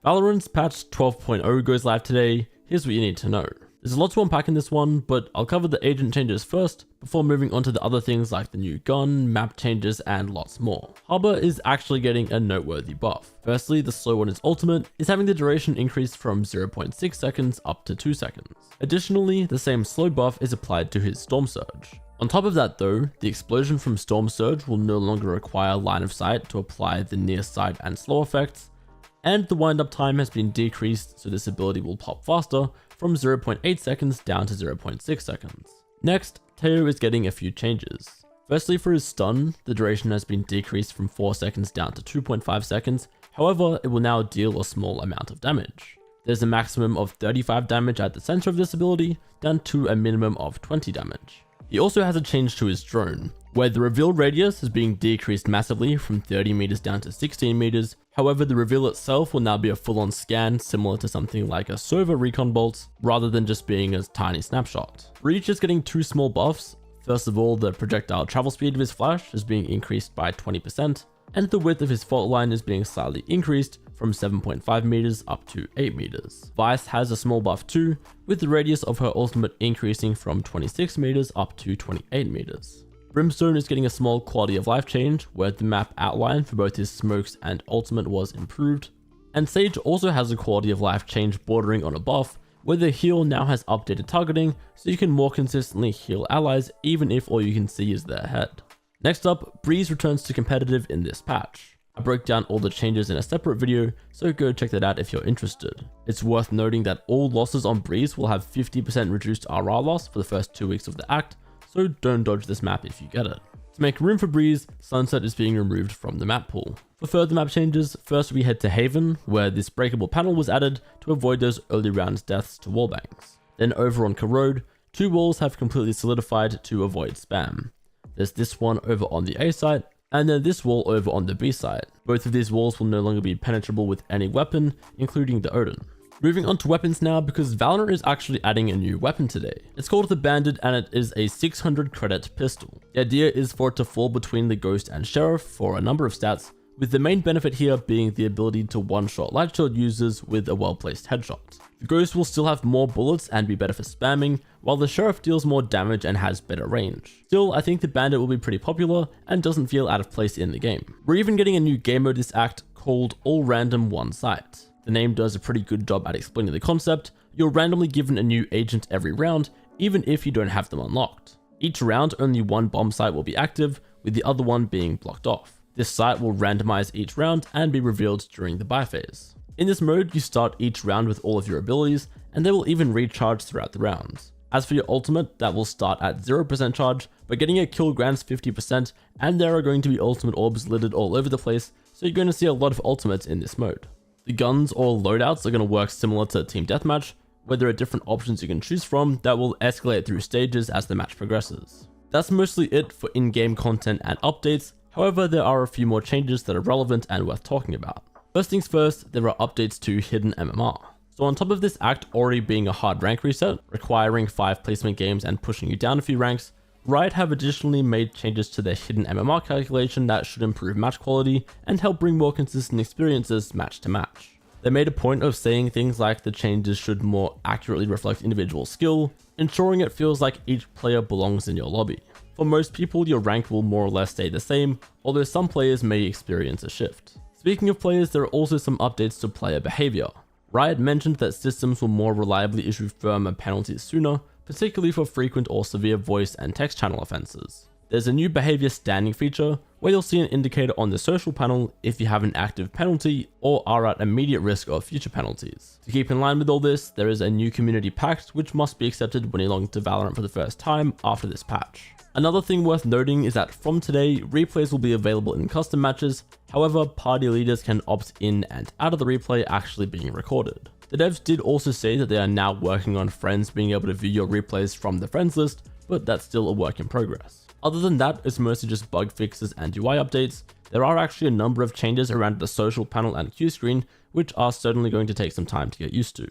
Valorant's patch 12.0 goes live today. Here's what you need to know. There's a lot to unpack in this one, but I'll cover the agent changes first before moving on to the other things like the new gun, map changes, and lots more. Harbor is actually getting a noteworthy buff. Firstly, the slow on his ultimate is having the duration increased from 0.6 seconds up to 2 seconds. Additionally, the same slow buff is applied to his Storm Surge. On top of that though, the explosion from Storm Surge will no longer require line of sight to apply the near sight and slow effects, and the wind up time has been decreased so this ability will pop faster from 0.8 seconds down to 0.6 seconds. Next, Tejo is getting a few changes. Firstly, for his stun, the duration has been decreased from 4 seconds down to 2.5 seconds, however it will now deal a small amount of damage. There's a maximum of 35 damage at the center of this ability, down to a minimum of 20 damage. He also has a change to his drone, where the reveal radius is being decreased massively from 30 meters down to 16 meters. However, the reveal itself will now be a full-on scan similar to something like a Sova recon bolt, rather than just being a tiny snapshot. Reach is getting two small buffs. First of all, the projectile travel speed of his flash is being increased by 20%, and the width of his fault line is being slightly increased from 7.5 meters up to 8 meters. Vice has a small buff too, with the radius of her ultimate increasing from 26 meters up to 28 meters. Brimstone is getting a small quality of life change, where the map outline for both his smokes and ultimate was improved. And Sage also has a quality of life change bordering on a buff, where the heal now has updated targeting, so you can more consistently heal allies even if all you can see is their head. Next up, Breeze returns to competitive in this patch. I broke down all the changes in a separate video, so go check that out if you're interested. It's worth noting that all losses on Breeze will have 50% reduced RR loss for the first 2 weeks of the act, so don't dodge this map if you get it. To make room for Breeze, Sunset is being removed from the map pool. For further map changes, first we head to Haven, where this breakable panel was added to avoid those early round deaths to wallbangs. Then over on Corrode, 2 walls have completely solidified to avoid spam. There's this one over on the A site, and then this wall over on the B side. Both of these walls will no longer be penetrable with any weapon, including the Odin. Moving on to weapons now, because Valorant is actually adding a new weapon today. It's called the Bandit, and it is a 600 credit pistol. The idea is for it to fall between the Ghost and Sheriff for a number of stats, with the main benefit here being the ability to one-shot light shield users with a well-placed headshot. The Ghost will still have more bullets and be better for spamming, while the Sheriff deals more damage and has better range. Still, I think the Bandit will be pretty popular and doesn't feel out of place in the game. We're even getting a new game mode this act called All Random One Site. The name does a pretty good job at explaining the concept. You're randomly given a new agent every round, even if you don't have them unlocked. Each round, only one bomb site will be active, with the other one being blocked off. This site will randomize each round and be revealed during the buy phase. In this mode, you start each round with all of your abilities, and they will even recharge throughout the rounds. As for your ultimate, that will start at 0% charge, but getting a kill grants 50%, and there are going to be ultimate orbs littered all over the place, so you're going to see a lot of ultimates in this mode. The guns or loadouts are going to work similar to Team Deathmatch, where there are different options you can choose from that will escalate through stages as the match progresses. That's mostly it for in-game content and updates. However, there are a few more changes that are relevant and worth talking about. First things first, there are updates to Hidden MMR. So on top of this act already being a hard rank reset, requiring 5 placement games and pushing you down a few ranks, Riot have additionally made changes to their Hidden MMR calculation that should improve match quality and help bring more consistent experiences match to match. They made a point of saying things like the changes should more accurately reflect individual skill, ensuring it feels like each player belongs in your lobby. For most people, your rank will more or less stay the same, although some players may experience a shift. Speaking of players, there are also some updates to player behavior. Riot mentioned that systems will more reliably issue firmer penalties sooner, particularly for frequent or severe voice and text channel offenses. There's a new behavior standing feature, where you'll see an indicator on the social panel if you have an active penalty or are at immediate risk of future penalties. To keep in line with all this, there is a new community pact which must be accepted when you log into Valorant for the first time after this patch. Another thing worth noting is that from today, replays will be available in custom matches. However, party leaders can opt in and out of the replay actually being recorded. The devs did also say that they are now working on friends being able to view your replays from the friends list, but that's still a work in progress. Other than that, it's mostly just bug fixes and UI updates. There are actually a number of changes around the social panel and queue screen, which are certainly going to take some time to get used to.